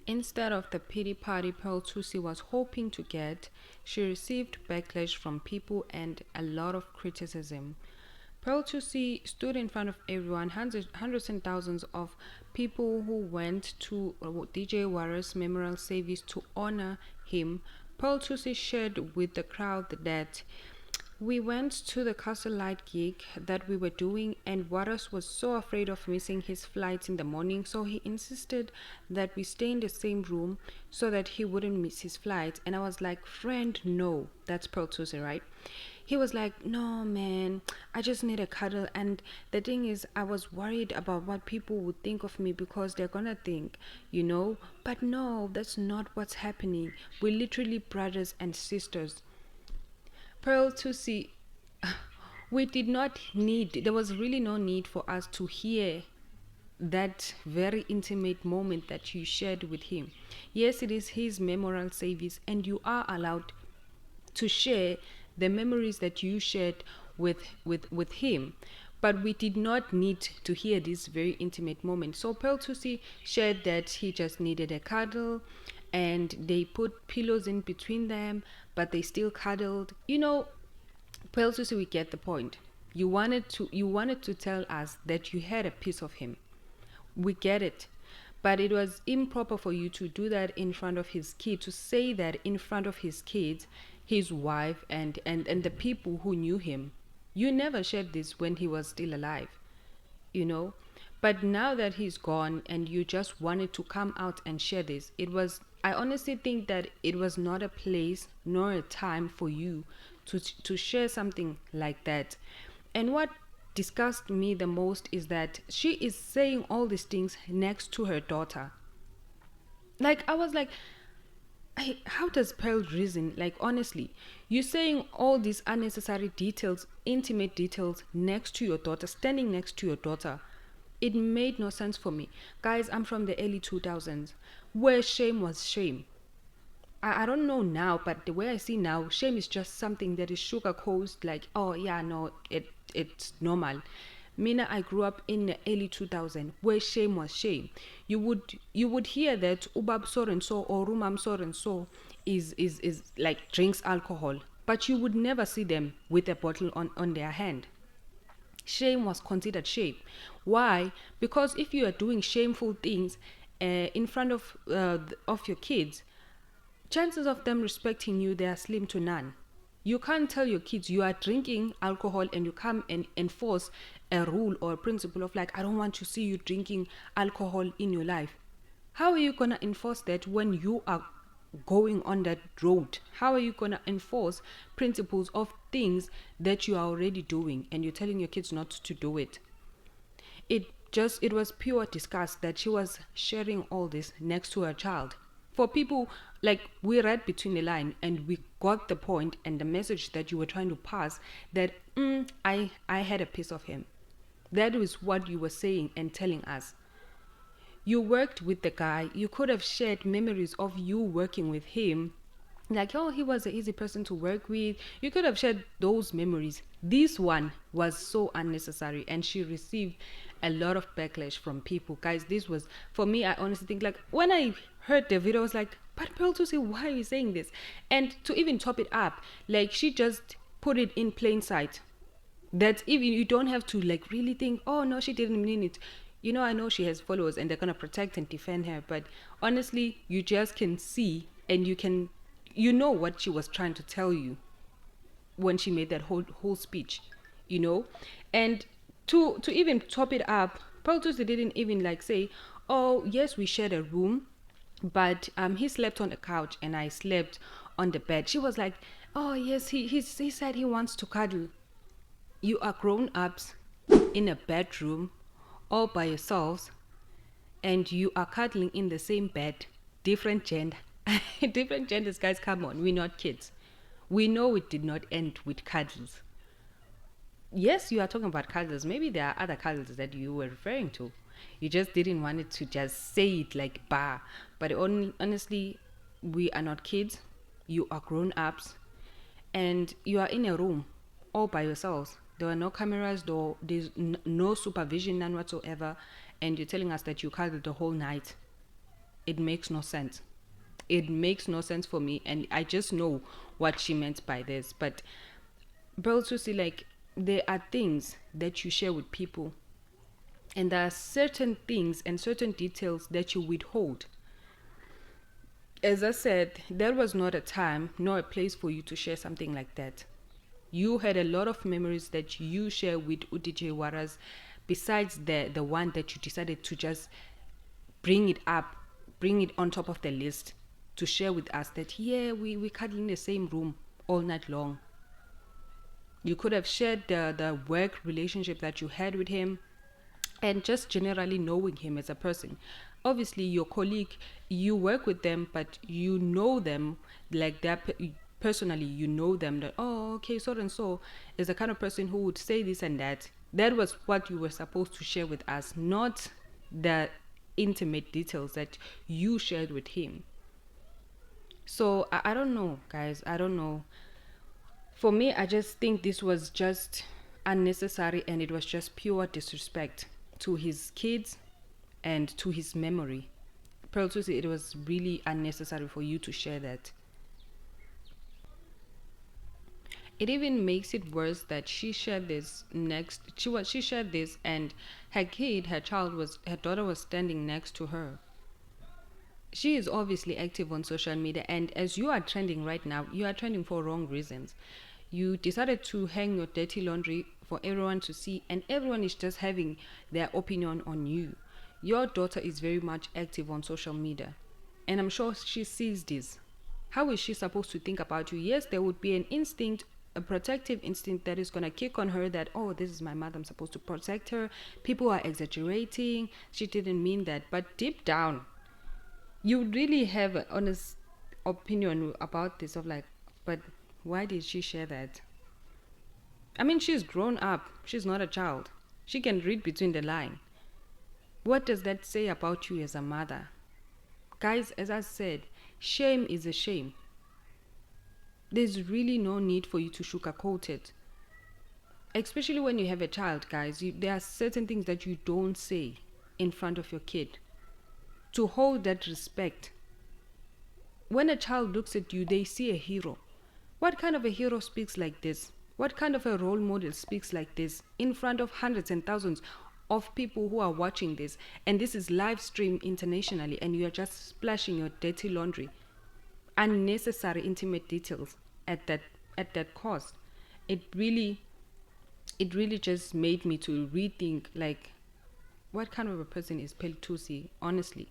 Instead of the pity party Pearl Thusi was hoping to get, she received backlash from people and a lot of criticism. Pearl Thusi stood in front of everyone, hundreds and thousands of people who went to DJ Warras Memorial service to honor him. Pearl Thusi shared with the crowd that we went to the Castle Light gig that we were doing, and Warras was so afraid of missing his flights in the morning, so he insisted that we stay in the same room so that he wouldn't miss his flights. And I was like, friend, no. That's Pearl Thusi, right? He was like, no, man, I just need a cuddle. And the thing is, I was worried about what people would think of me because they're gonna think, But no, that's not what's happening. We're literally brothers and sisters. Pearl Thusi, there was really no need for us to hear that very intimate moment that you shared with him. Yes, it is his memorial service, and you are allowed to share the memories that you shared with him. But we did not need to hear this very intimate moment. So Pearl Thusi shared that he just needed a cuddle, and they put pillows in between them, but they still cuddled. Pearl Thusi, we get the point. You wanted to tell us that you had a piece of him. We get it. But it was improper for you to do that in front of his kids, to say that in front of his kids, his wife, and the people who knew him. You never shared this when he was still alive, you know. But now that he's gone and you just wanted to come out and share this, I honestly think that it was not a place nor a time for you to share something like that. And what disgusted me the most is that she is saying all these things next to her daughter. Like, I was like, how does Pearl reason? Like, honestly, you're saying all these unnecessary details, intimate details, next to your daughter, standing next to your daughter. It made no sense for me. Guys, I'm from the early 2000s, where shame was shame. I don't know now, but the way I see now, shame is just something that is sugarcoated, like, oh yeah, no, it's normal. Mina, I grew up in the early 2000s, where shame was shame. You would hear that ubab so and so or rumam so and so is like drinks alcohol, but you would never see them with a bottle on their hand. Shame was considered shame. Why? Because if you are doing shameful things in front of your kids, chances of them respecting you, they are slim to none. You can't tell your kids you are drinking alcohol and you come and enforce a rule or a principle of, like, I don't want to see you drinking alcohol in your life. How are you going to enforce that when you are going on that road? How are you going to enforce principles of things that you are already doing and you're telling your kids not to do it? It was pure disgust that she was sharing all this next to her child. For people, like, we read between the line and we got the point and the message that you were trying to pass, that I had a piece of him. That was what you were saying and telling us. You worked with the guy. You could have shared memories of you working with him, like, oh, he was an easy person to work with. You could have shared those memories. This one was so unnecessary, and she received a lot of backlash from people. Guys, this was, for me, I honestly think, like, when I heard the video, I was like, but Pearl Thusi, why are you saying this? And to even top it up, like, she just put it in plain sight, that even you don't have to, like, really think, oh no, she didn't mean it. I know she has followers and they're gonna protect and defend her, but honestly, you just can see, and you know what she was trying to tell you when she made that whole speech, and to even top it up, Pearl Thusi didn't even, like, say, oh yes, we shared a room, but he slept on the couch and I slept on the bed. She was like, oh yes, he said he wants to cuddle. You are grown ups in a bedroom all by yourselves, and you are cuddling in the same bed. Different gender. Different genders, guys, come on, we're not kids. We know it did not end with cuddles. Yes, you are talking about cuddles. Maybe there are other cuddles that you were referring to. You just didn't want it to just say it like bah. But honestly, we are not kids. You are grown ups, and you are in a room all by yourselves. There were no cameras, though. There's no supervision, none whatsoever. And you're telling us that you cuddled the whole night. it makes no sense. It makes no sense for me, and I just know what she meant by this. But also see, like, there are things that you share with people, and there are certain things and certain details that you withhold. As I said, there was not a time nor a place for you to share something like that. You had a lot of memories that you share with DJ Warras, besides the one that you decided to just bring it up, bring it on top of the list to share with us that, yeah, we cuddle in the same room all night long. You could have shared the work relationship that you had with him, and just generally knowing him as a person. Obviously, your colleague, you work with them, but you know them like that. Personally, you know them that, oh, okay, so and so is the kind of person who would say this and that. That was what you were supposed to share with us, not the intimate details that you shared with him. So I don't know, guys. I don't know. For me, I just think this was just unnecessary, and it was just pure disrespect to his kids and to his memory. Pearl Thusi, it was really unnecessary for you to share that. It even makes it worse that she shared this next. She shared this, and her daughter was standing next to her. She is obviously active on social media, and as you are trending right now, you are trending for wrong reasons. You decided to hang your dirty laundry for everyone to see, and everyone is just having their opinion on you. Your daughter is very much active on social media, and I'm sure she sees this. How is she supposed to think about you? Yes, there would be an instinct, a protective instinct that is going to kick on her that, oh, this is my mother, I'm supposed to protect her. People are exaggerating. She didn't mean that. But deep down, you really have an honest opinion about this, of like, but why did she share that? I mean, she's grown up. She's not a child. She can read between the line. What does that say about you as a mother? Guys, as I said, shame is a shame. There's really no need for you to sugarcoat it. Especially when you have a child, guys. There are certain things that you don't say in front of your kid. To hold that respect. When a child looks at you, they see a hero. What kind of a hero speaks like this? What kind of a role model speaks like this in front of hundreds and thousands of people who are watching this? And this is live streamed internationally, and you are just splashing your dirty laundry. Unnecessary intimate details at that cost. It really just made me to rethink, like, what kind of a person is Thusi, honestly.